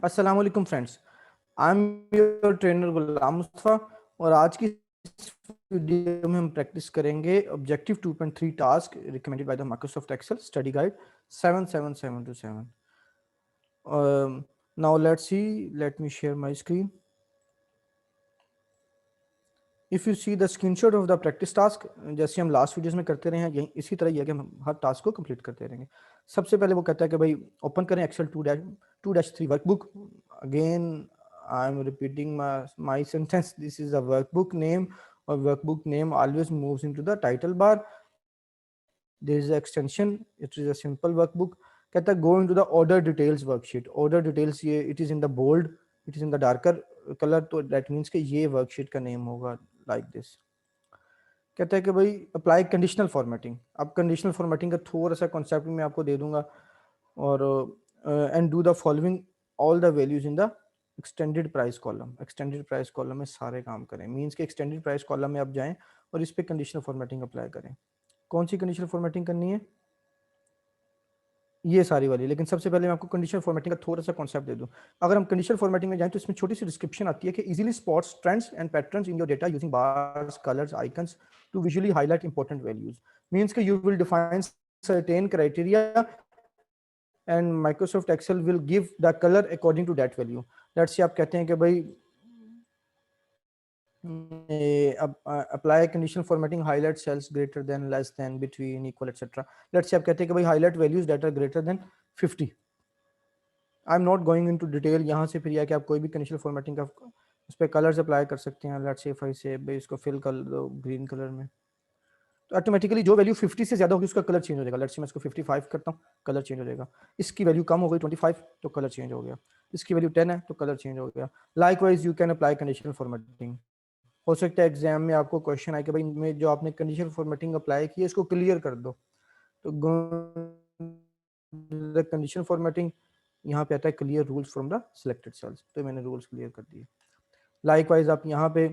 अस्सलाम वालेकुम friends, I am your trainer Ghulam Mustafa और आज की इस वीडियो में हम प्रैक्टिस करेंगे objective 2.3 task recommended by the Microsoft Excel study guide 77727. Now let's see, let me share my screen. If you see the screenshot of the practice task, जैसे हम last videos में करते रहे हैं यही इसी तरह ही है कि हम हर टास्क को कंप्लीट करते रहेंगे. सबसे पहले वो कहता है कि भाई ओपन करें Excel 2-3 workbook. Again I am repeating my sentence, this is a workbook name और workbook name always moves into the title bar. There is extension, it is a simple workbook. कहता है go into the order details worksheet. Order details ये it is in the bold, it is in the darker colour, तो that means कि ये worksheet का name होगा like this. कहता है कि भाई अप्लाई कंडीशनल फॉर्मेटिंग. अब कंडीशनल फॉर्मेटिंग का थोड़ा सा कॉन्सेप्ट मैं आपको दे दूंगा. और and do the following all the values in the extended price column. Extended price column में सारे काम करें, मीन्स के एक्सटेंडेड प्राइस कॉलम में आप जाएं और इस पर कंडीशनल फॉर्मेटिंग अप्लाई करें. कौन सी कंडीशनल फॉर्मेटिंग करनी है? ये सारी वाली. लेकिन सबसे पहले मैं आपको कंडीशनल फॉर्मेटिंग का थोड़ा सा कॉन्सेप्ट दे दूं. अगर हम कंडीशनल फॉर्मेटिंग में जाएं तो इसमें छोटी सी डिस्क्रिप्शन आती है कि easily spots trends and patterns in your data using bars, colours, icons to visually highlight important values. Means कि you will define certain criteria and Microsoft Excel will give the colour according to that value. Let's say आप कहते हैं कि भाई apply conditional formatting highlight cells greater than, less than, between, equal, etcetera. Let's say आप कहते हैं कि भाई highlight values that are greater than 50. I am not going into detail. यहाँ से फिर यह कि आप कोई भी कंडीशनल फॉर्मेटिंग का उस पर कलर्स अप्लाई कर सकते हैं. लेट्स से इफ आई से भाई इसको फिल कर दो ग्रीन कलर में, तो ऑटोमेटिकली जो वैल्यू 50 से ज्यादा होगी उसका कलर चेंज हो जाएगा. लेट्स से मैं इसको 55 करता हूँ, कलर चेंज हो जाएगा. इसकी वैल्यू कम हो गई 25 तो कलर चेंज हो गया. इसकी वैल्यू 10 है तो कलर चेंज हो गया. Like wise you can apply conditional formatting. हो सकता है एग्जाम में आपको क्वेश्चन आए कि भाई में जो आपने कंडीशनल फॉर्मेटिंग अप्लाई की है इसको क्लियर कर दो. तो कंडीशनल फॉर्मेटिंग यहाँ पे आता है clear rules from the selected cells, तो मैंने रूल्स क्लियर कर दिए. लाइकवाइज आप यहाँ पे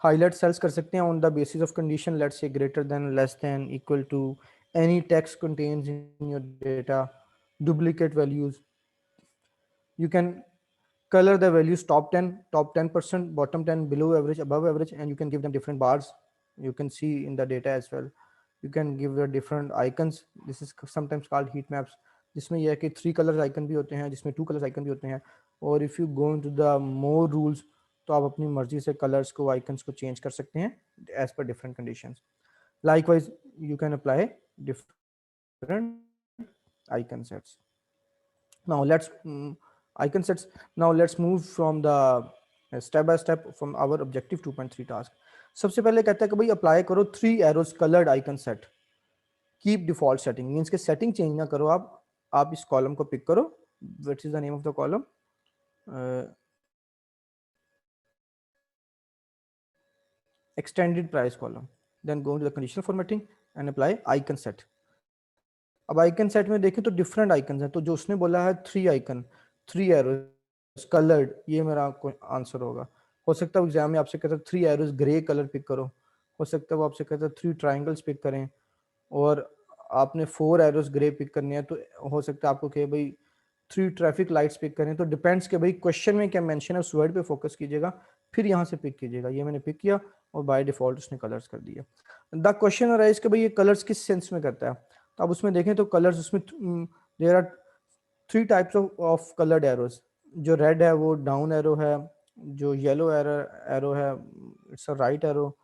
हाईलाइट सेल्स कर सकते हैं on the basis of condition. Let's say greater than, less than, equal to, any text contains in your data, duplicate values. You can color the values top 10, top 10%, bottom 10, below average, above average, and you can give them different bars. You can see in the data as well. You can give the different icons. This is sometimes called heat maps. जिसमें यह है कि 3 colour icon भी होते हैं, जिसमें 2 colour icon भी होते हैं. और if you go into the more rules तो आप अपनी मर्जी से कलर्स को, आइकन्स को चेंज कर सकते हैं as per different conditions. Likewise you can apply different icon sets. Now let's icon sets. Now let's move from the step by step from our objective 2.3 task. सबसे पहले कहता है कि भाई अप्लाई करो 3 arrows coloured icon set. Keep default setting, means के setting change ना करो. आप इस कॉलम को पिक करो. What is the name of the column? Extended price column. Then go to the conditional formatting and apply icon set. अब icon set में देखें तो डिफरेंट आइकन हैं. तो जो उसने बोला है 3 आइकन, 3 एरोस कलर्ड, ये मेरा आंसर होगा. हो सकता है एग्जाम में आपसे कहता है 3 एरोस ग्रे कलर पिक करो. हो सकता है वो आपसे कहता है 3 ट्राइंगल्स पिक करें और आपने 4 एरोस ग्रे पिक करने हैं. तो हो सकता है आपको कहे भाई 3 ट्रैफिक लाइट्स पिक करें. तो डिपेंड्स कि भाई क्वेश्चन में क्या मेंशन है, उस वर्ड पे फोकस कीजिएगा, फिर यहाँ से पिक कीजिएगा. ये मैंने पिक किया और बाय डिफॉल्ट उसने कलर्स कर दिया. द क्वेश्चन अराइज कि भाई ये कलर्स किस सेंस में करता है. तो अब उसमें देखें तो कलर्स उसमें there are 3 types of coloured arrows. जो रेड है वो डाउन एरो है, जो येलो एरो है इट्स अ राइट एरो,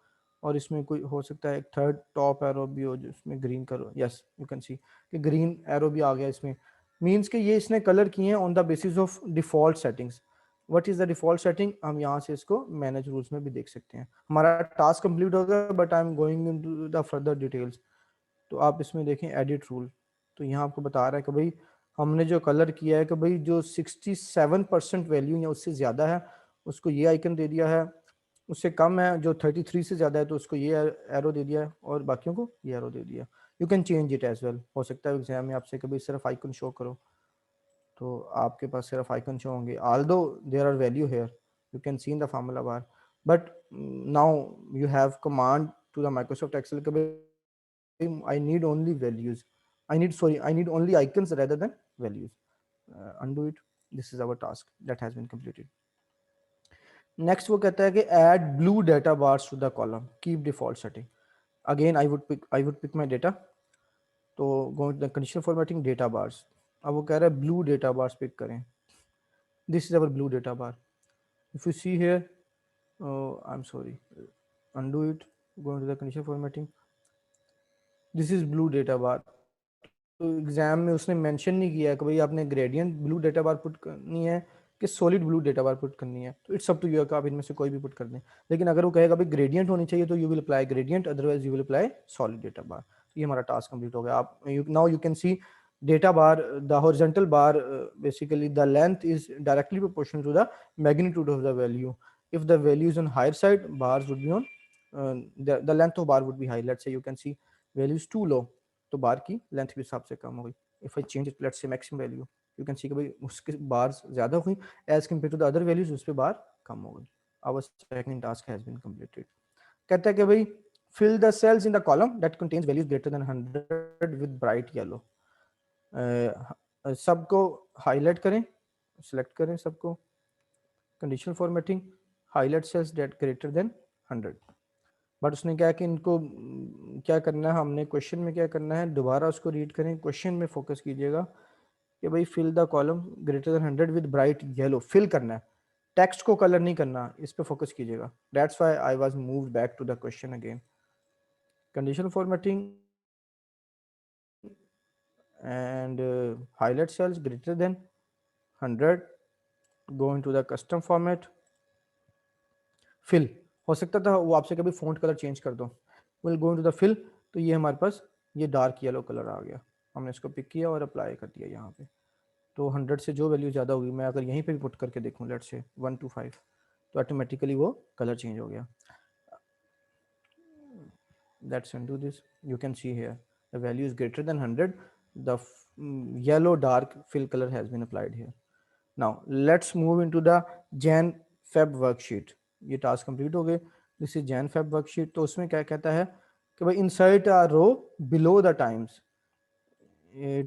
और इसमें कोई हो सकता है एक थर्ड टॉप एरो भी हो जिसमें ग्रीन करो. यस यू कैन सी कि ग्रीन एरो भी आ गया इसमें. मीन्स कि ये इसने कलर किए हैं on the basis of default settings. What is the default setting? हम यहाँ से इसको मैनेज रूल्स में भी देख सकते हैं. हमारा टास्क कंप्लीट हो गया but I am going into the further details. तो आप इसमें देखें एडिट रूल. तो यहाँ आपको बता रहा है कि भाई हमने जो कलर किया है कि भाई जो 67% वैल्यू या उससे ज़्यादा है उसको ये आइकन दे दिया है, उससे कम है जो 33 से ज़्यादा है तो उसको ये एरो दे दिया है, और बाकियों को ये एरो दे दिया. You can change it as well. हो सकता है एग्जाम में आपसे कभी सिर्फ आइकन शो करो तो आपके पास सिर्फ आइकन शो होंगे. Although there are value here, you can see in the formula bar, but now you have command to the Microsoft Excel के I need only values. I need only icons rather than values. Undo it. This is our task that has been completed. Next वो कहता है कि add blue data bars to the column, keep default setting. Again I would pick my data, तो go to the conditional formatting data bars. अब वो कह रहा है ब्लू डेटा बार्स पिक करें, this is our blue data bar. If you see here, I am sorry, undo it, go into the conditional formatting, this is blue data bar। तो exam में उसने mention नहीं किया कि भाई आपने gradient blue data बार put करनी है कि सॉलिड ब्लू डेटा बार पुट करनी है, तो इट्स अप टू यू कि आप इनमें से कोई भी पुट कर दें। लेकिन अगर वो कहेगा भाई ग्रेडियंट होनी चाहिए तो you will apply gradient, otherwise you will apply solid data bar. ये हमारा टास्क कंप्लीट हो गया। आप now you can see data bar, the horizontal bar, basically the length is directly proportional to the magnitude of the value. If the value is on higher side, bars would be on the length of bar would be high। let's say you can see value is too low, तो बार की length भी हिसाब से कम हो गई। If I change it let's say maximum value, you can see कि भाई उसके बार्स ज्यादा हुई as compared to the other values, उस पे बार कम हो गई। Our second task has been completed. कहता है कि भाई fill the cells in the column that contains values greater than 100 with bright yellow। सबको हाईलाइट करें, सिलेक्ट करें सबको, conditional formatting, highlight cells that greater than 100। But उसने क्या कि इनको क्या करना है, हमने क्वेश्चन में क्या करना है, दोबारा उसको रीड करें, क्वेश्चन में फोकस कीजिएगा कि भाई fill the column greater than 100 with bright yellow, fill करना है, टेक्स्ट को कलर नहीं करना, इस पे फोकस कीजिएगा। That's why I was moved back to the question again. Conditional formatting and highlight cells greater than 100, go into the custom format, fill। हो सकता था वो आपसे कभी फॉन्ट कलर चेंज कर दो, will go into the fill. तो ये हमारे पास ये डार्क येलो कलर आ गया, हमने इसको पिक किया और अप्लाई कर दिया यहाँ पे। तो 100 से जो वैल्यू ज़्यादा होगी, मैं अगर यहीं पे भी पुट करके देखूँ लेट्स से 1 to 5, तो ऑटोमेटिकली वो कलर चेंज हो गया। Let's undo this, you can see here the value is greater than 100, the yellow dark fill color has been applied here। now let's move into the Jan Feb worksheet। ये task complete हो गए। This is Jan Feb worksheet. तो उसमें क्या कहता है कि भाई insert a row below the times.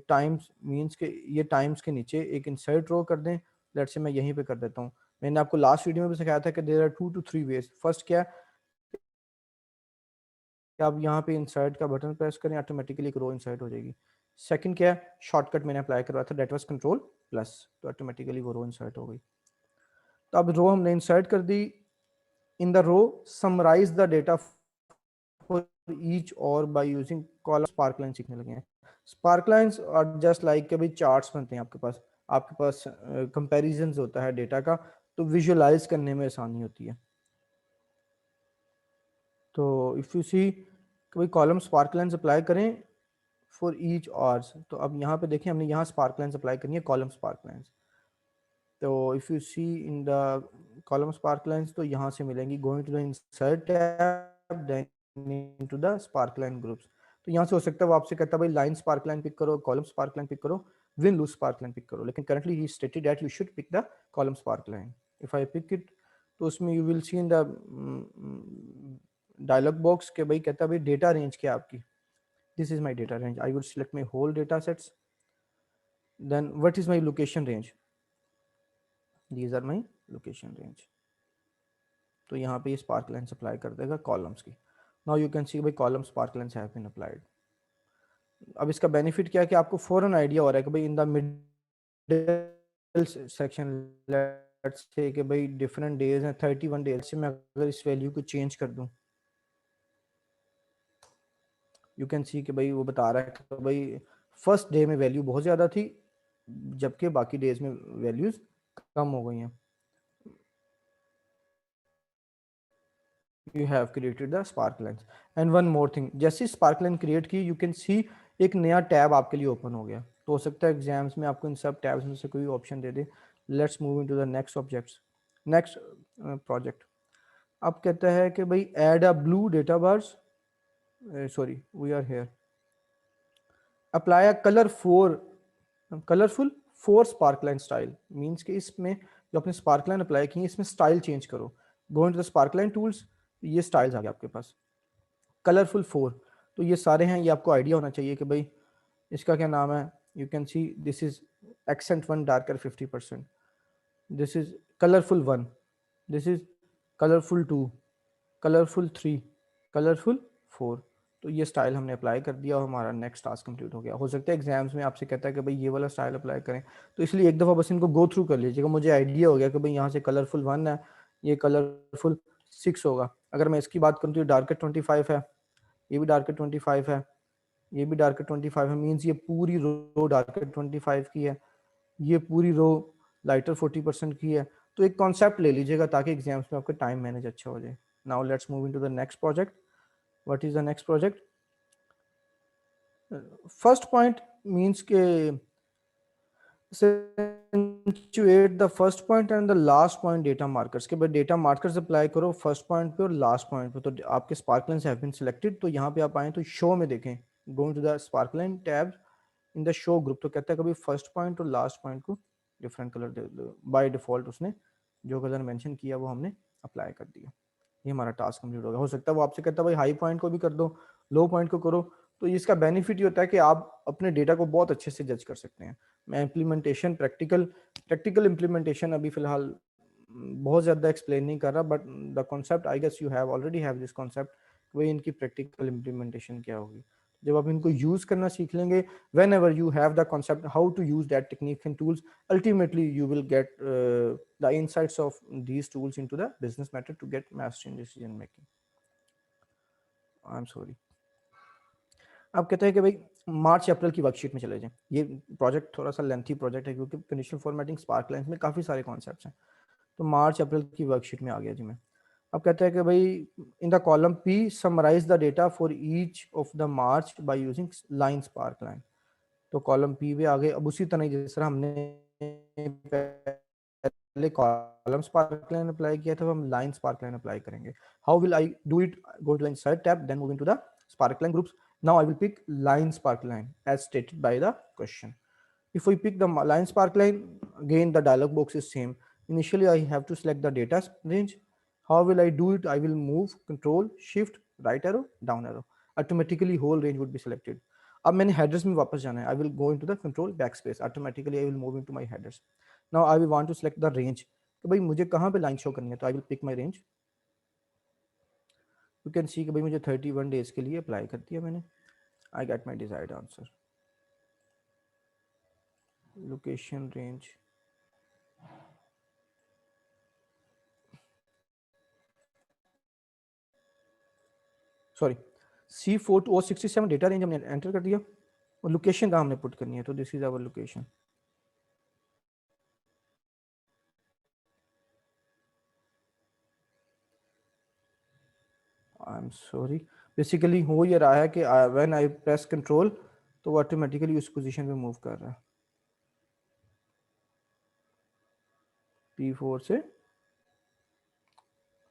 Times means के ये टाइम्स के नीचे एक इंसर्ट रो कर दें। लेट्स से मैं यहीं पे कर देता हूँ। मैंने आपको लास्ट वीडियो में भी सिखाया था कि there are 2 to 3 ways. First क्या है कि आप यहाँ पे इंसर्ट का बटन प्रेस करें, ऑटोमेटिकली एक रो इंसर्ट हो जाएगी। सेकंड क्या है, शॉर्टकट मैंने अप्लाई करवाया था, दैट वाज कंट्रोल प्लस, तो ऑटोमेटिकली वो रो इंसर्ट हो गई। तो अब रो हमने इंसर्ट कर दी। In the row summarize the data for each और by using column spark line सीखने लगे हैं। Sparklines are just like के भाई चार्ट्स बनते हैं आपके पास कंपैरिजंस होता है डेटा का, तो विजुअलाइज करने में आसानी होती है। तो इफ यू सी भाई कॉलम स्पार्क लाइंस अप्लाई करें फॉर ईच आवर्स, तो अब यहाँ पे देखें हमने यहाँ स्पार्क लाइंस अप्लाई करनी है, कॉलम स्पार्क लाइंस। तो if you see in the column spark lines, तो यहाँ से मिलेंगी, going to the insert tab, then into the spark line groups. तो यहाँ से हो सकता है वो आपसे कहता है भाई लाइन स्पार्क लाइन पिक करो, कॉलम स्पार्क लाइन पिक करो, win lose spark line pick करो, लेकिन करंटली ही stated that you should pick the column spark line. If I pick it, तो उसमें you will see in the dialog box के भाई कहता है भाई डेटा रेंज क्या आपकी। this is my data range, I would select my whole data sets, then what is my location range, these are my location range। तो यहाँ पे ये स्पार्क लाइन अप्लाई कर देगा कॉलम्स की। नाउ यू कैन सी भाई column spark lines have been applied. अब इसका बेनिफिट क्या है कि आपको फौरन आइडिया हो रहा है कि भाई in the middle section let's say कि भाई डिफरेंट डेज हैं, 31 डेज से मैं अगर इस वैल्यू को चेंज कर दूं, यू कैन सी कि भाई वो बता रहा है कि भाई फर्स्ट डे में वैल्यू बहुत ज़्यादा थी, जबकि बाकी डेज में वैल्यूज कम हो गई हैं। You have created the spark lines. And one more thing, जैसे स्पार्क लाइन क्रिएट की, यू कैन सी एक नया टैब आपके लिए ओपन हो गया। तो हो सकता है एग्जाम्स में आपको इन सब टैब्स में से कोई ऑप्शन दे दे। Let's move into the next objects, next project. अब कहता है कि भाई add a blue data bars, sorry we are here, apply a colourful four spark line style. Means कि इसमें जो आपने स्पार्क लाइन अप्लाई की है इसमें स्टाइल चेंज करो। गो into the spark line tools, ये स्टाइल्स आ गए आपके पास, कलरफुल फोर। तो ये सारे हैं, ये आपको आइडिया होना चाहिए कि भाई इसका क्या नाम है, You can see this is accent one darker 50%, this is colorful one, this is colorful two, colourful three, colourful four. तो ये स्टाइल हमने अप्लाई कर दिया और हमारा नेक्स्ट टास्क कंप्लीट हो गया। हो सकता है एग्जाम्स में आपसे कहता है कि भाई ये वाला स्टाइल अप्लाई करें, तो इसलिए एक दफ़ा बस इनको गो थ्रू कर लीजिएगा। मुझे आइडिया हो गया कि भाई यहाँ से कलरफुल वन है, ये कलरफुल सिक्स होगा। अगर मैं इसकी बात करूँ तो ये डार्कर 25 है, ये भी डार्कर 25 है, ये भी डार्कर 25 है, मीन्स ये पूरी रो डार्कर 25 की है, ये पूरी रो लाइटर 40% की है। तो एक कॉन्सेप्ट ले लीजिएगा ताकि एग्जाम्स में आपका टाइम मैनेज अच्छा हो जाए। Now let's move into the next project. What is the next project? First point means के accentuate the first point and the last point data markers के बाद डेटा मार्कर्स अप्लाई करो first point पे और last point पे। तो आपके स्पार्कलाइंस have been selected. तो यहाँ पे आप आए तो शो में देखें, going to the sparkline tab in the show group, तो कहता है कभी फर्स्ट पॉइंट और लास्ट पॉइंट को डिफरेंट कलर दे दो। बाय डिफॉल्ट उसने जो कलर मेंशन किया वो हमने अप्लाई कर दिया। ये हमारा टास्क कंप्लीट हो गया। हो सकता है वो आपसे कहता है भाई हाई पॉइंट को भी कर दो, लो पॉइंट को करो। तो इसका बेनिफिट ये होता है कि आप अपने डेटा को बहुत अच्छे से जज कर सकते हैं। मैं इम्प्लीमेंटेशन प्रैक्टिकल इम्प्लीमेंटेशन अभी फिलहाल बहुत ज़्यादा एक्सप्लेन नहीं कर रहा, but the concept I guess you have already have this concept, वही इनकी प्रैक्टिकल इम्प्लीमेंटेशन क्या होगी। जब आप इनको यूज़ करना सीख लेंगे, whenever you have the concept how to use that technique and tools, ultimately you will get the insights of these tools into the business matter to get mastery in decision making. I'm sorry. अब कहते हैं कि भाई मार्च अप्रैल की worksheet में चले जाएं। ये प्रोजेक्ट थोड़ा सा लेंथी प्रोजेक्ट है क्योंकि कंडीशनल फॉर्मेटिंग स्पार्क लाइन्स में काफ़ी सारे कॉन्सेप्ट्स हैं। तो मार्च अप्रैल की वर्कशीट में आ गया जी मैं। अब कहते हैं कि भाई in the column P summarise the data for each of the March by using line spark line. तो कॉलम पी पे आ गए। अब उसी तरह जिस तरह हमने पहले कॉलम स्पार्क लाइन अप्लाई किया था, हम लाइन स्पार्क लाइन अप्लाई करेंगे। How will I do it? Go to the insert tab, then move into the spark line groups. Now I will pick line spark line as stated by the question. If we pick the line spark line, again the dialog box is same. Initially I have to select the data range. How will I do it? I will move control shift right arrow down arrow. Automatically whole range would be selected. अब मैंने headers में वापस जाना है. I will go into the control backspace. Automatically I will move into my headers. Now I will want to select the range. तो भाई मुझे कहाँ पे line show करनी है? तो I will pick my range. You can see कि भाई मुझे 31 days के लिए अप्लाई कर दिया मैंने। I get my desired answer. Location range. Sorry, C4 to O67 data range हमने एंटर कर दिया और लोकेशन कहाँ हमने पुट करनी है। तो this is our location. I am sorry, basically हो ये रहा है कि व्हेन आई प्रेस कंट्रोल तो वो ऑटोमेटिकली उस पोजीशन पे मूव कर रहा है। P4 से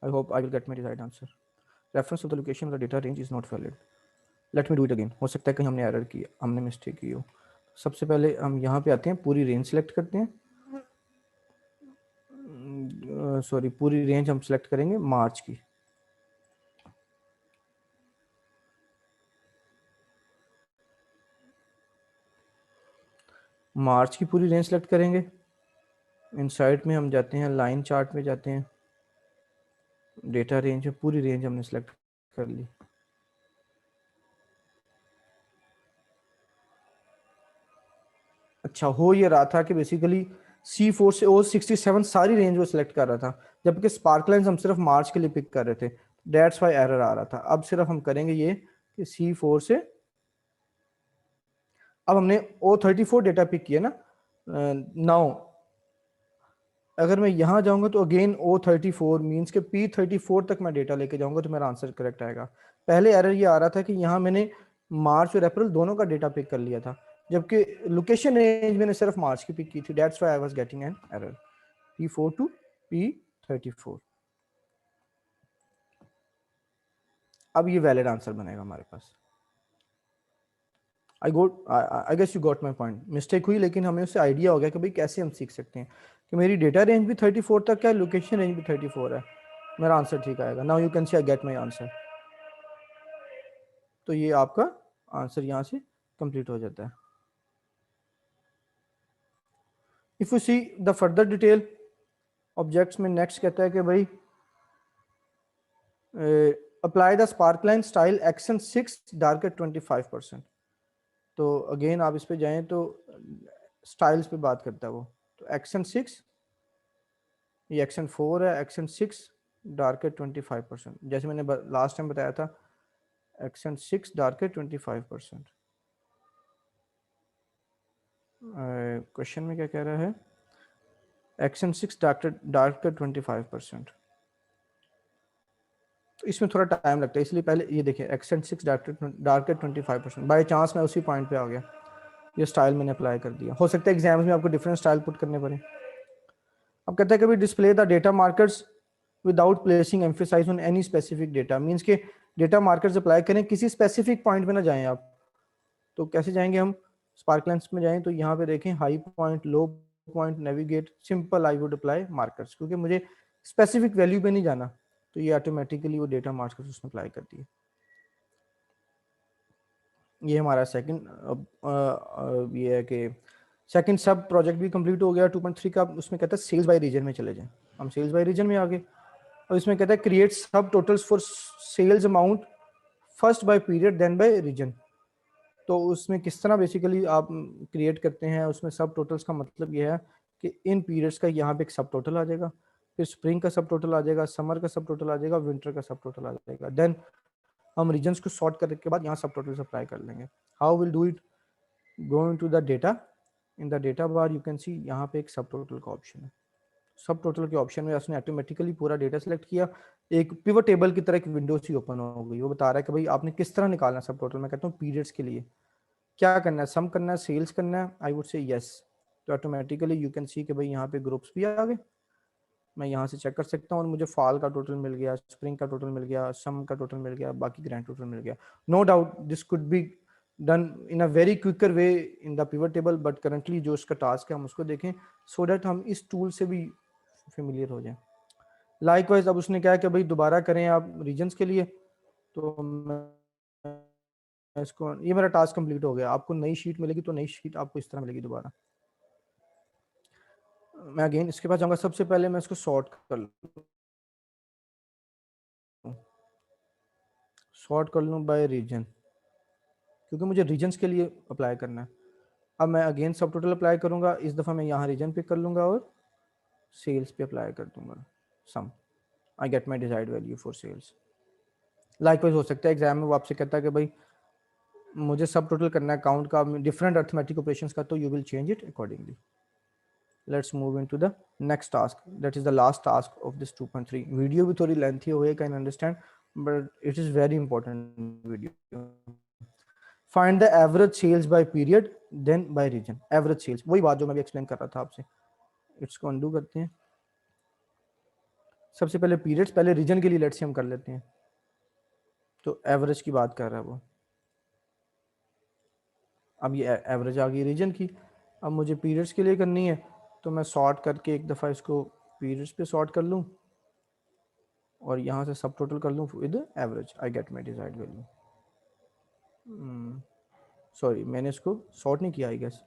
I hope I will get my desired answer. Reference of the location of the data range is not valid. Let me do it again. हो सकता है कि हमने एरर की, हमने मिस्टेक की हो। सबसे पहले हम यहाँ पे आते हैं, पूरी रेंज सेलेक्ट करते हैं। सॉरी, पूरी रेंज हम सेलेक्ट करेंगे मार्च की। मार्च की पूरी रेंज सेलेक्ट करेंगे। इनसाइट में हम जाते हैं, लाइन चार्ट में जाते हैं, डेटा रेंज में पूरी रेंज हमने सेलेक्ट कर ली। अच्छा, हो ये रहा था कि बेसिकली C4 से O67 सारी रेंज वो सिलेक्ट कर रहा था, जबकि स्पार्क लाइन्स हम सिर्फ मार्च के लिए पिक कर रहे थे। दैट्स वाई एरर आ रहा था। अब सिर्फ हम करेंगे ये कि C4 से, अब हमने O34 डेटा पिक किया ना। नाउ अगर मैं यहाँ जाऊंगा तो अगेन O34 मीन्स के P34 तक मैं डेटा लेके जाऊंगा तो मेरा आंसर करेक्ट आएगा। पहले एरर ये आ रहा था कि यहाँ मैंने मार्च और अप्रैल दोनों का डेटा पिक कर लिया था, जबकि लोकेशन रेंज मैंने सिर्फ मार्च की पिक की थी। That's why I was getting an error. P4 to P34। अब ये वैलिड आंसर बनेगा हमारे पास। I guess you got my point. Mistake हुई लेकिन हमें उससे आइडिया हो गया कि भाई कैसे हम सीख सकते हैं कि मेरी डेटा रेंज भी 34 तक है, लोकेशन रेंज भी 34 है, मेरा आंसर ठीक आएगा। Now you can C I get my answer. तो ये आपका आंसर यहाँ से कंप्लीट हो जाता है। If you see the further detail objects में नेक्स्ट कहता है कि भाई apply the sparkline style action 6 dark at 25%। तो अगेन आप इस पे जाएं तो स्टाइल्स पे बात करता है वो। तो एक्शन 6, ये एक्शन 4 है, एक्शन 6 डार्क एट 25%, जैसे मैंने लास्ट टाइम बताया था एक्शन 6 डार्क एट 25%। क्वेश्चन में क्या कह रहा है, एक्शन 6 डार्क एट 25%। तो इसमें थोड़ा टाइम लगता है, इसलिए पहले ये देखिए action 6 dark at 25%। By chance मैं उसी पॉइंट पे आ गया, ये स्टाइल मैंने अप्लाई कर दिया। हो सकता है एग्जाम्स में आपको डिफरेंट स्टाइल पुट करने पड़े। अब कहते हैं कि display the data markers without placing emphasise on any specific data, means के डेटा मार्कर्स अप्लाई करें, किसी स्पेसिफिक पॉइंट पे ना जाएं आप। तो कैसे जाएंगे हम, स्पार्कलेंस में जाएं तो यहाँ पे देखें high point, low point, navigate, simple I would apply markers, क्योंकि मुझे स्पेसिफिक वैल्यू पे नहीं जाना, तो ये ऑटोमेटिकली वो डेटा मार्कर्स उसने अप्लाई कर दिए। ये हमारा सेकंड ये है कि सेकंड सब प्रोजेक्ट भी कंप्लीट हो गया 2.3 का। उसमें कहता है सेल्स बाय रीजन में चले जाएं, हम सेल्स बाय रीजन में आ गए। और इसमें कहता है create subtotals for sales amount first by period then by region. तो उसमें किस तरह बेसिकली आप क्रिएट करते हैं, उसमें सब टोटल्स का मतलब ये है कि इन पीरियड्स का यहाँ पे एक सब टोटल आ जाएगा, फिर स्प्रिंग का सब टोटल आ जाएगा, समर का सब टोटल आ जाएगा, विंटर का सब टोटल आ जाएगा। देन हम रीजन्स को सॉर्ट करने के बाद यहाँ सब टोटल अप्लाई कर लेंगे। How will do it, go into the data, in the data bar you can सी यहाँ पे एक सब टोटल का ऑप्शन है। सब टोटल के ऑप्शन में उसने ऑटोमेटिकली पूरा डेटा सेलेक्ट किया, एक पिवट टेबल की तरह एक विंडो सी ओपन हो गई। वो बता रहा है कि भाई आपने किस तरह निकालना सब टोटल। मैं कहता हूँ पीरियड्स के लिए क्या करना है, सम करना है, सेल्स करना है, आई वुड से यस। तो ऑटोमेटिकली यू कैन सी कि भाई यहाँ पे ग्रुप्स भी आ गए, मैं यहाँ से चेक कर सकता हूँ और मुझे फॉल का टोटल मिल गया, स्प्रिंग का टोटल मिल गया, सम का टोटल मिल गया, बाकी ग्रैंड टोटल मिल गया। No doubt this could be done in a very quicker way in the pivot table, but currently जो इसका टास्क है हम उसको देखें सो दैट हम इस टूल से भी फेमिलियर हो जाएं। लाइकवाइज अब उसने क्या कि भाई दोबारा करें आप रीजन्स के लिए, तो मैं इसको, ये मेरा टास्क कंप्लीट हो गया। आपको नई शीट मिलेगी तो नई शीट आपको इस तरह मिलेगी दोबारा। मैं अगेन इसके पास जाऊंगा, सबसे पहले मैं इसको सॉर्ट कर लूँ, बाय रीजन, क्योंकि मुझे रीजन्स के लिए अप्लाई करना है। अब मैं अगेन सब टोटल अप्लाई करूंगा, इस दफ़ा मैं यहाँ रीजन पिक कर लूंगा और सेल्स पे अप्लाई कर दूंगा sum, I get my desired value for cells. Likewise हो सकता है एग्जाम में वो आपसे कहता है कि भाई मुझे सब टोटल करना है अकाउंट का, डिफरेंट अर्थमेटिक ऑपरेशंस का, तो you will change it accordingly. Let's move into the next task, that is the last task of this 2.3। Video भी थोड़ी लेंथी हो गई, can understand, but it is very important video. Find the average sales by period then by region. Average sales, वही बात जो मैं भी explain कर रहा था आपसे। इसको अनडू करते हैं, सबसे पहले पीरियड्स, पहले रीजन के लिए लेट्स से हम कर लेते हैं। तो एवरेज की बात कर रहा है वो, अब ये एवरेज आ गई रीजन की। अब मुझे पीरियड्स के लिए करनी है, तो मैं सॉर्ट करके एक दफ़ा इसको पीरियड्स पे सॉर्ट कर लूँ और यहाँ से सब टोटल कर लूँ with average, I get my desired value. Sorry मैंने इसको सॉर्ट नहीं किया, आई गेस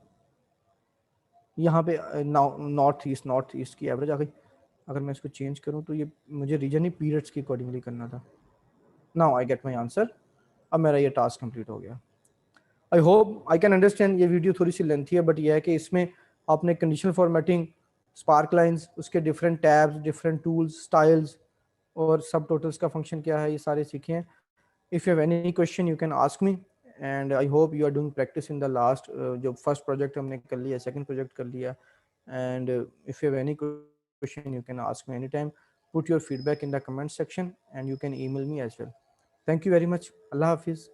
यहाँ पे नॉर्थ ईस्ट की एवरेज आ गई। अगर मैं इसको चेंज करूँ तो ये मुझे रीजन ही पीरियड्स के अकॉर्डिंगली करना था। Now I get my answer, अब मेरा ये टास्क कंप्लीट हो गया। I hope I can understand, ये वीडियो थोड़ी सी लेंथी है, बट ये है कि इसमें आपने कंडीशनल फॉर्मेटिंग, स्पार्क लाइंस, उसके different tabs, different tools, styles और सब टोटल्स का फंक्शन क्या है, ये सारे सीखे हैं। If you have any question you can ask me, and I hope you are doing practice in the last, जो फर्स्ट प्रोजेक्ट हमने कर लिया, सेकंड प्रोजेक्ट कर लिया, and if you have any question you can ask me any time, put your feedback in the comment section and you can email me as well. Thank you very much. Allah Hafiz.